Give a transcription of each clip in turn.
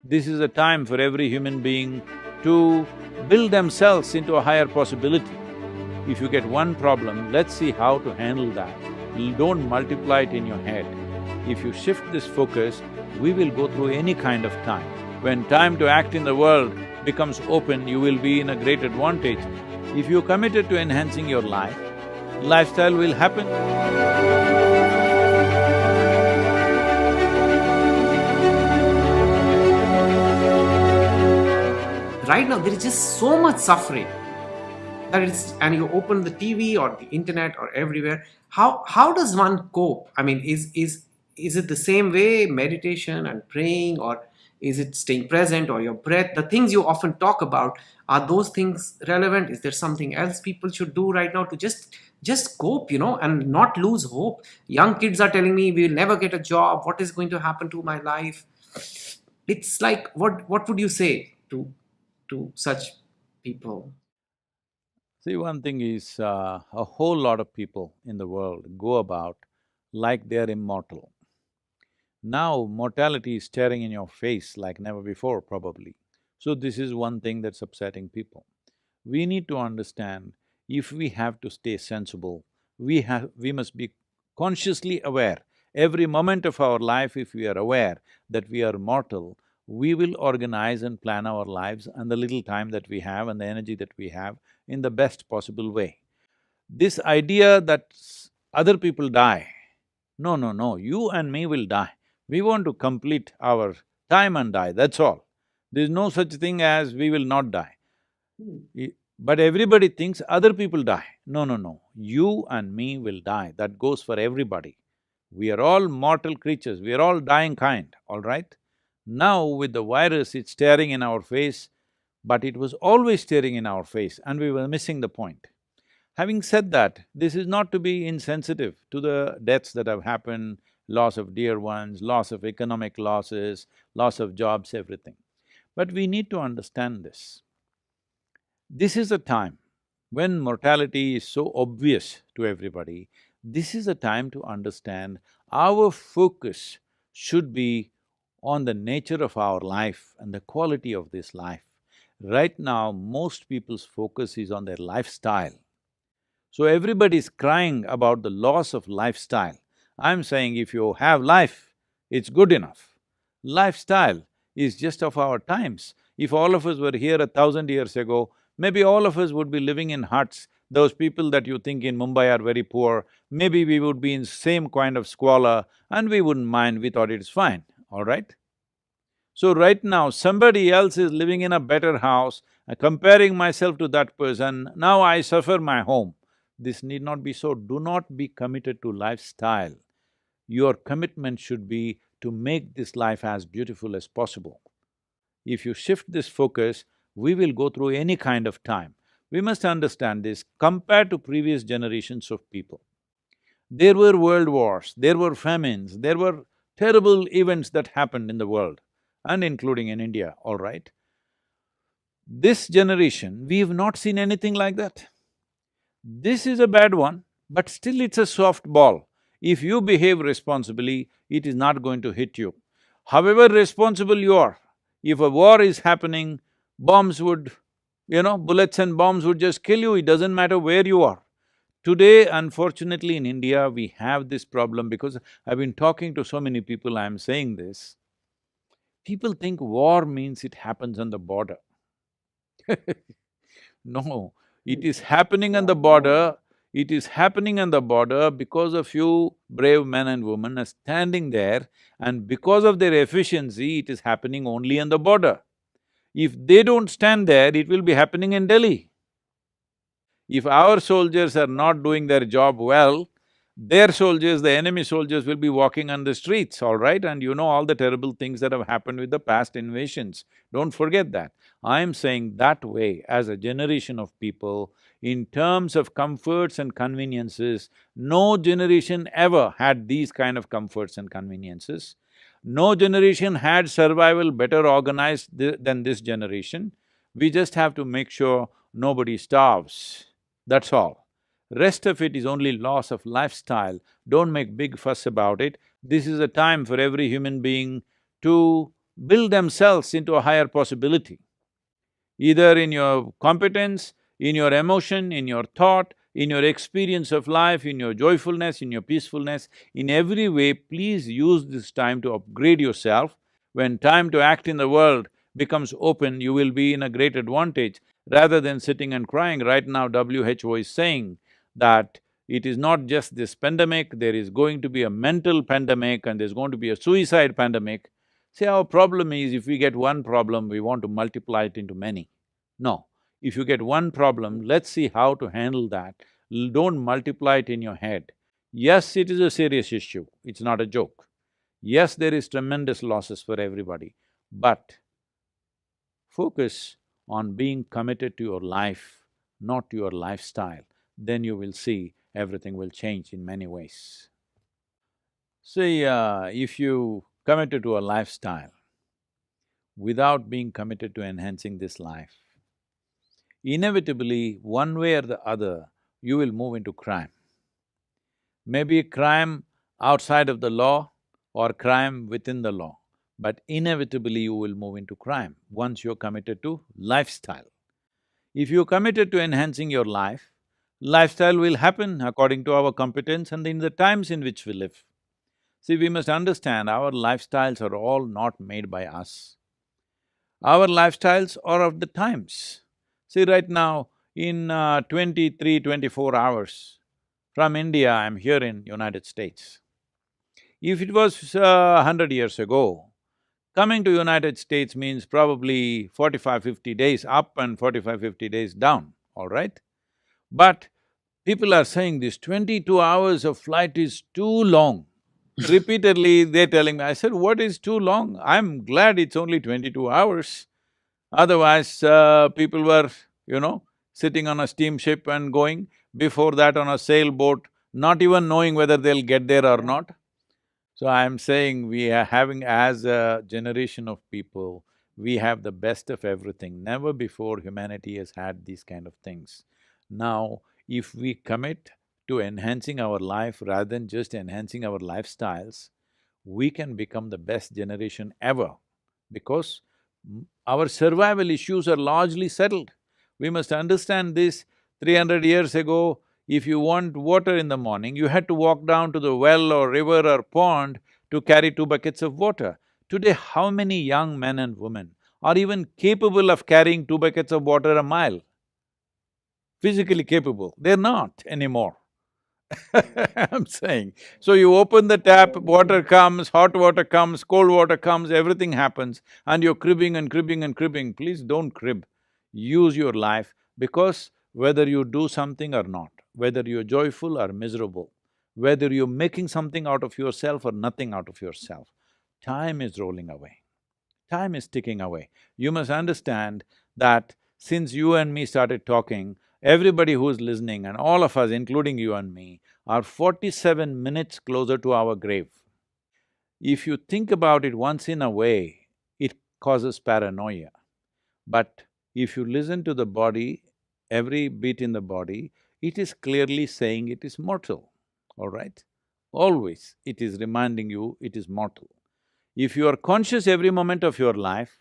This is a time for every human being to build themselves into a higher possibility. If you get one problem, let's see how to handle that. Don't multiply it in your head. If you shift this focus, we will go through any kind of time. When time to act in the world becomes open, you will be in a great advantage. If you're committed to enhancing your life, lifestyle will happen. Right now, there is just so much suffering that it's, and you open the TV or the internet or everywhere. How does one cope? I mean, is it the same way, meditation and praying, or is it staying present, or your breath? The things you often talk about, are those things relevant? Is there something else people should do right now to just cope, and not lose hope? Young kids are telling me, we'll never get a job. What is going to happen to my life? It's like, what would you say to such people? See, one thing is, a whole lot of people in the world go about like they're immortal. Now, mortality is staring in your face like never before, probably. So this is one thing that's upsetting people. We need to understand, if we have to stay sensible, we must be consciously aware. Every moment of our life, if we are aware that we are mortal, we will organize and plan our lives and the little time that we have and the energy that we have in the best possible way. This idea that other people die, no, no, no, you and me will die. We want to complete our time and die, that's all. There's no such thing as we will not die. But everybody thinks other people die. No, no, no, you and me will die, that goes for everybody. We are all mortal creatures, we are all dying kind, all right? Now with the virus, it's staring in our face, but it was always staring in our face and we were missing the point. Having said that, this is not to be insensitive to the deaths that have happened, loss of dear ones, loss of economic losses, loss of jobs, everything. But we need to understand this. This is a time when mortality is so obvious to everybody. This is a time to understand our focus should be on the nature of our life and the quality of this life. Right now, most people's focus is on their lifestyle. So everybody is crying about the loss of lifestyle. I'm saying if you have life, it's good enough. Lifestyle is just of our times. If all of us were here 1,000 years ago, maybe all of us would be living in huts. Those people that you think in Mumbai are very poor, maybe we would be in same kind of squalor and we wouldn't mind, we thought it's fine, all right? So right now, somebody else is living in a better house, comparing myself to that person, now I suffer my home. This need not be so. Do not be committed to lifestyle. Your commitment should be to make this life as beautiful as possible. If you shift this focus, we will go through any kind of time. We must understand this compared to previous generations of people. There were world wars, there were famines, there were terrible events that happened in the world and including in India, all right? This generation, we have not seen anything like that. This is a bad one, but still it's a soft ball. If you behave responsibly, it is not going to hit you. However responsible you are, if a war is happening, bombs would, bullets and bombs would just kill you, it doesn't matter where you are. Today, unfortunately in India, we have this problem because I've been talking to so many people, I'm saying this. People think war means it happens on the border. No, it is happening on the border, it is happening on the border because a few brave men and women are standing there, and because of their efficiency, it is happening only on the border. If they don't stand there, it will be happening in Delhi. If our soldiers are not doing their job well, their soldiers, the enemy soldiers will be walking on the streets, all right? And you know all the terrible things that have happened with the past invasions. Don't forget that. I'm saying that way, as a generation of people, in terms of comforts and conveniences, no generation ever had these kind of comforts and conveniences. No generation had survival better organized than this generation. We just have to make sure nobody starves, that's all. Rest of it is only loss of lifestyle. Don't make big fuss about it. This is a time for every human being to build themselves into a higher possibility, either in your competence, in your emotion, in your thought, in your experience of life, in your joyfulness, in your peacefulness, in every way, please use this time to upgrade yourself. When time to act in the world becomes open, you will be in a great advantage rather than sitting and crying. Right now, WHO is saying that it is not just this pandemic, there is going to be a mental pandemic and there's going to be a suicide pandemic. See, our problem is if we get one problem, we want to multiply it into many. No, if you get one problem, let's see how to handle that. Don't multiply it in your head. Yes, it is a serious issue, it's not a joke. Yes, there is tremendous losses for everybody, but focus on being committed to your life, not to your lifestyle. Then you will see everything will change in many ways. See, if you committed to a lifestyle without being committed to enhancing this life, inevitably, one way or the other, you will move into crime. Maybe crime outside of the law or crime within the law, but inevitably you will move into crime once you're committed to lifestyle. If you're committed to enhancing your life, lifestyle will happen according to our competence and in the times in which we live. See, we must understand our lifestyles are all not made by us. Our lifestyles are of the times. See, right now, in 23, 24 hours from India, I'm here in United States. If it was 100 years ago, coming to United States means probably 45, 50 days up and 45, 50 days down, all right? But people are saying this 22 hours of flight is too long. Repeatedly, they're telling me, I said, what is too long? I'm glad it's only 22 hours. Otherwise, people were, sitting on a steamship and going, before that on a sailboat, not even knowing whether they'll get there or not. So I'm saying we are having, as a generation of people, we have the best of everything. Never before humanity has had these kind of things. Now, if we commit to enhancing our life rather than just enhancing our lifestyles, we can become the best generation ever because our survival issues are largely settled. We must understand this. 300 years ago, if you want water in the morning, you had to walk down to the well or river or pond to carry 2 buckets of water. Today, how many young men and women are even capable of carrying 2 buckets of water a mile? Physically capable, they're not anymore. I'm saying. So you open the tap, water comes, hot water comes, cold water comes, everything happens, and you're cribbing and cribbing and cribbing. Please don't crib. Use your life because whether you do something or not, whether you're joyful or miserable, whether you're making something out of yourself or nothing out of yourself, time is rolling away. Time is ticking away. You must understand that since you and me started talking, everybody who's listening and all of us, including you and me, are 47 minutes closer to our grave. If you think about it once in a way, it causes paranoia. But if you listen to the body, every beat in the body, it is clearly saying it is mortal, all right? Always it is reminding you it is mortal. If you are conscious every moment of your life,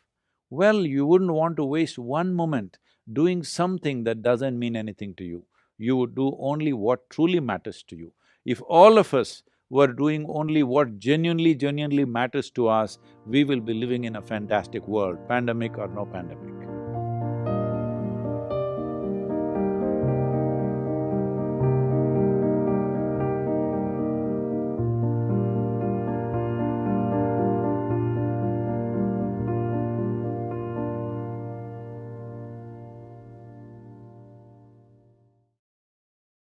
well, you wouldn't want to waste one moment doing something that doesn't mean anything to you. You would do only what truly matters to you. If all of us were doing only what genuinely matters to us, we will be living in a fantastic world, pandemic or no pandemic.